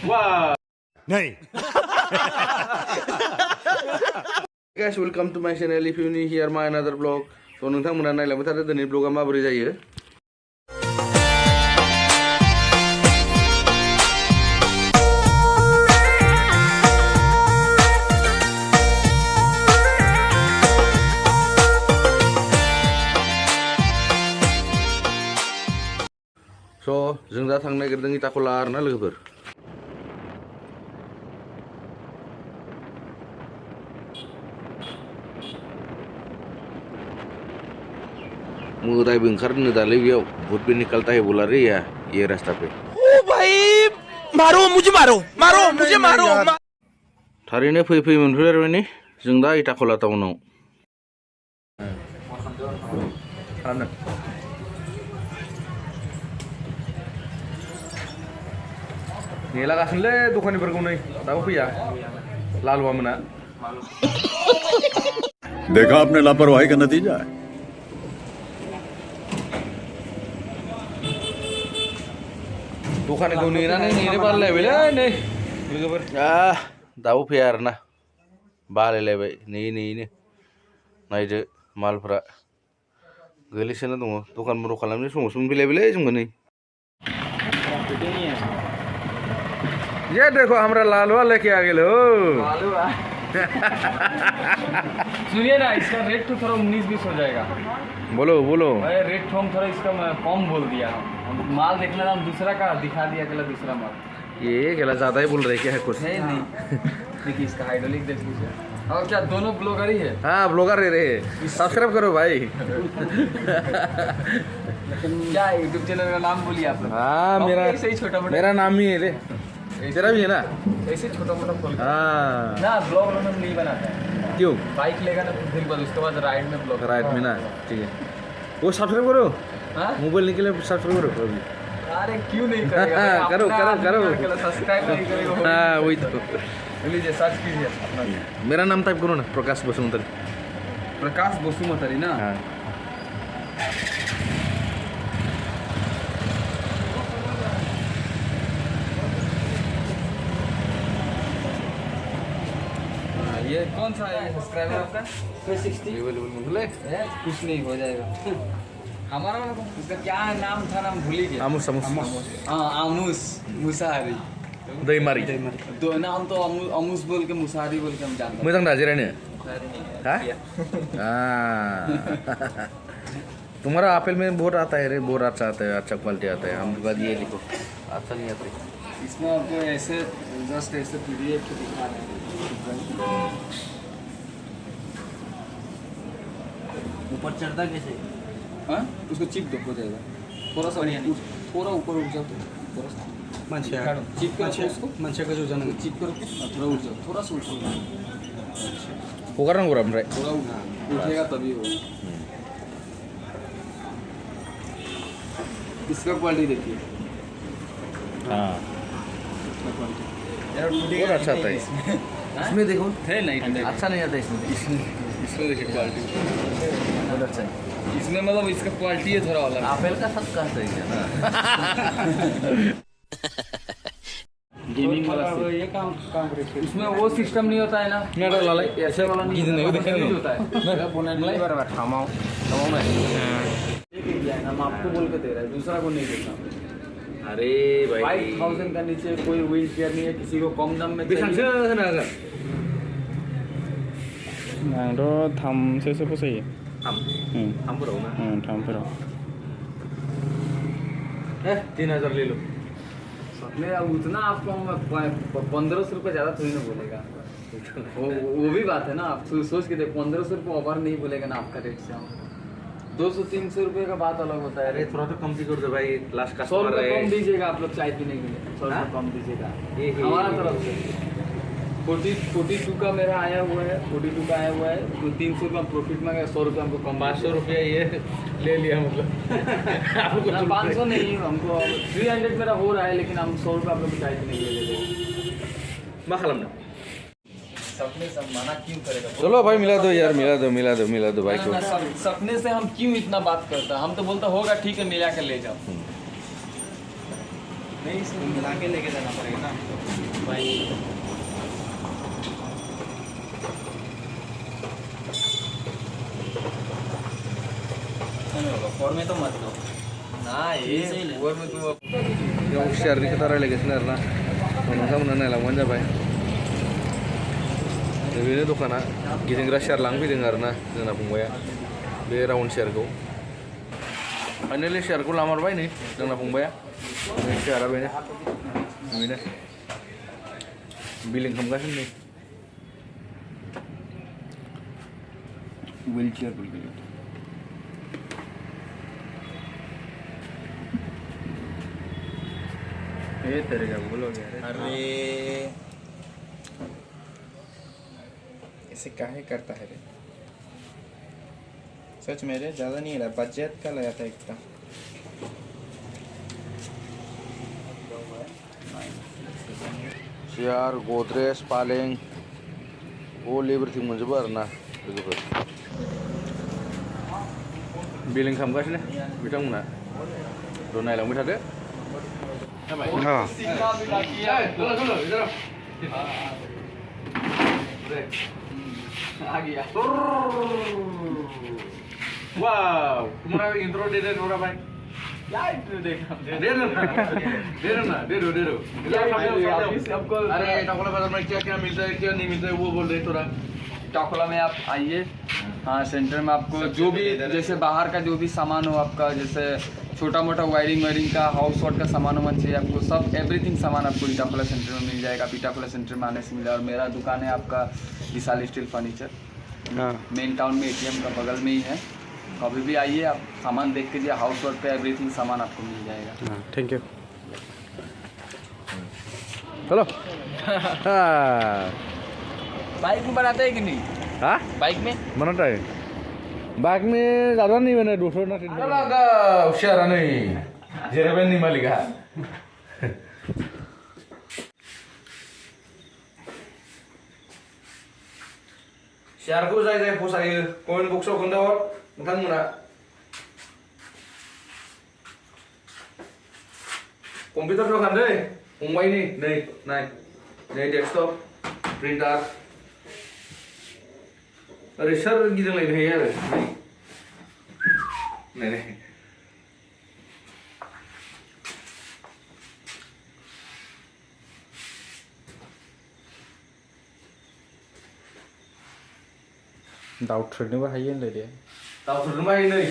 Wow. नहीं Guys, welcome to my channel. If you new here, my another vlog. So नोंथांमोना नायलांबाय थादो दिनै vlogआ माबोरै जायो. So जों दा थांनो नागिरदों इटाखला आरोना लोगोफोर. मुदायबो ओंखारनो दालै बेयाव भूत भी निकलता है बोला रे या ये रास्ता पे. ओ भाई मारो मुझे मारो थारैनो फै मोनफैबाय ने जों दा इटाखला टाउनाव. नेलागासिनोलै दखानिफोरखौ नै दाबो फैया लालुवा मोना. देखा आपने लापरवाही का नतीजा है दखानिखौ नेनो बालायलायबायलै नै लोगोफोर. दाबो फैया आरोना बालायलायबाय नेयैनो नायदो मालफ्रा गोलैसोना दङ. दखान बन्द खालामनाय समावसो मोनफैलायबायलै जोंबो नै. ये देखो हमरा लालवा लेके आ गेलो. सुनिए ना, इसका रेट तो थोड़ा 19-20 हो जाएगा. बोलो रेट तो हम थोड़ा इसका कम बोल दिया. माल देखना हम दूसरा का दिखा दिया, अगला दूसरा माल. ये गला ज्यादा ही बोल रहे क्या है कुछ. है नहीं. देखिए इसका हाइड्रोलिक देख लीजिए. और क्या दोनों ब्लॉगर ही है? हाँ ब्लॉगर रहे. सब्सक्राइब करो भाई. क्या यूट्यूब चैनल का नाम बोलिए आप लोग. हाँ ऐसे ही छोटा मोटा. मेरा नाम ही है रे. तेरा भी है ना. ऐसे छोटा मोटा खोल हाँ ना. ब्लॉग हम नहीं बनाते हैं. क्यों. बाइक लेगा ना फिर बाद उसके बाद राइड में ब्लॉग. राइट में ना. ठीक है वो सब्सक्राइब करो. हाँ मोबाइल निकले सब्सक्राइब करो अभी. अरे क्यों नहीं करेगा. करो सब्सक्राइब नहीं करेगा. हाँ वही तो. लीजिए सर्च कीजिए अपना. मेरा नाम टाइप करो ना प्रकाश बसुमतारी. प्रकाश बसुमतारी ना. हाँ ये कौन सा है सब्सक्राइबर आपका? 360. कुछ नहीं हो जाएगा. हमारा इसका क्या नाम था, नाम भूल ही गया. आमुस हाँ आमुस मुसाहारी. दैमारी. दो नाम तो अमुस बोल के मुसाहारी बोल के हम जानते हैं. मोजां दा जिरायनो. हाँ हाँ? तुम्हारा एप्पल में बहुत आता है रे. बहुत अच्छा आता है. अच्छा क्वालिटी आता है. हम बाद ये लिखो अच्छा नहीं आता. इसमें आपको ऐसे जस्ट ऐसे PDF दिखा रहे हैं. ऊपर चढ़ता कैसे. हाँ उसको चिप दो हो जाएगा. थोड़ा सा थोड़ा ऊपर उठ जाओ. थोड़ा सा चिप करो उसको. मंचे का जो जाना चिप करो. थोड़ा उठ जाओ. थोड़ा सा उठ जाओ. हगारनांगौ ओमफ्राय. थोड़ा उठेगा तभी होगा. इसका क्वालिटी देखिए. हाँ बहुत अच्छा आता है. इसमें देखो है नहीं अच्छा नहीं आता इसमें. इसमें देखिए क्वालिटी बहुत अच्छा है. इसमें मतलब इसका क्वालिटी है थोड़ा अलग. एप्पल का सब का सही है ना. गेमिंग वाला ये काम इसमें वो सिस्टम नहीं होता है ना. ऐसे वाला नहीं होता है. हम आपको बोल के दे रहे हैं, दूसरा को नहीं देता. अरे भाई 5000 का नीचे कोई व्हील चेयर नहीं है. किसी को कम दाम में बेसांसो होनो हागोन. आंथ' 3सो फसायो. थामफोराव ना. 3फोराव 3000 ले लो. नहीं अब उतना आपको हम 1500 रुपये ज़्यादा थोड़ी ना बोलेगा. वो भी बात है ना. आप सोच के देखो 1500 रुपये ओवर नहीं बोलेगा ना आपका रेट से. हम 200-300 रुपये का बात अलग होता है. अरे थोड़ा तो कम भी कर दो भाई. लास्ट का 100 रुपये कम दीजिएगा आप लोग चाय पीने के लिए. 100 रुपये कम दीजिएगा हमारा तरफ से. 42 का मेरा आया हुआ है. 42 का आया हुआ है तो 300 रुपये प्रॉफिट में 100 रुपये हमको कम. 500 रुपया ये ले लिया मतलब. आपको 500 नहीं हमको 300 मेरा हो रहा है. लेकिन हम 100 रुपये आप लोग चाय पीने के लिए ले लेंगे. मा खालामनो. सपने से मना क्यों करेगा. चलो भाई मिला दो यार. मिला दो भाई को. सपने से हम क्यों इतना बात करते हैं. हम तो बोलते होगा ठीक है मिला के ले जाओ. नहीं इसको मिला के लेके जाना पड़ेगा ना भाई फोर में तो मत दो ना ये ओवर में तो yang share di kita lagi senar nah teman-teman nana lawan जाबाय बेनो दखाना गिदिंग्रा share लांफैदों आरोना जोंना फंबाया बे राउन्ड share-खौ फाइनालि share-खौ लामारबाय नै जोंना फंबाया share-आ बेनो बिलिं खालामगासिनो नै व्हील चेयर बोल के ये तेरे का बोलो यार अरे ऐसे काहे करता है रे सच में रे ज़्यादा नहीं रहा बजट का लगा था एकदम सियार गोदरेज पालें all everything मोनजोबो आरोना लोगोफोर बिलिं खालामगासिनो बिथांमोना र' नायलांबाय थादो आ गया वाव तुम्हारा इंट्रो दे दे थोड़ा भाई क्या इंटरव्यू देखा दे दो सबको अरे टाकोला बाजार में क्या क्या मिलता है क्या नहीं मिलता है वो बोल रहे थोड़ा टाकोला में आप आइए हाँ सेंटर में आपको जो भी जैसे बाहर का जो भी सामान हो आपका जैसे छोटा मोटा वायरिंग का हाउस होल्ड का सामान वामान चाहिए आपको सब एवरीथिंग सामान आपको इटाकोला सेंटर में मिल जाएगा इटाकोला सेंटर में आने से मिलेगा और मेरा दुकान है आपका विशाल स्टील फर्नीचर मेन टाउन में एटीएम का बगल में ही है कभी भी आइए आप सामान देख के हाउस होल्ड पे एवरीथिंग सामान आपको मिल जाएगा थैंक यू चलो बाइक में बनाते हैं कि नहीं हाँ बाइक में बनाता है बाइक में ज़्यादा नहीं बने 200 ना 300 लगा होशियार नहीं जेरेबेन नहीं मालिका शेयारखौ जाय जाय फसायो कमेन्ट बक्सआव खोन्थाहर नोंथांमोना कम्पिउटार दखान दै फंबायनि नै नाय नै डेस्कटप प्रिन्टार ओरै सोर गिदिंलायनो हायो आरो नै नै दाउथ्रोदनोबो हायो होनलाय दे दाउथ्रोदनोबो हायो नै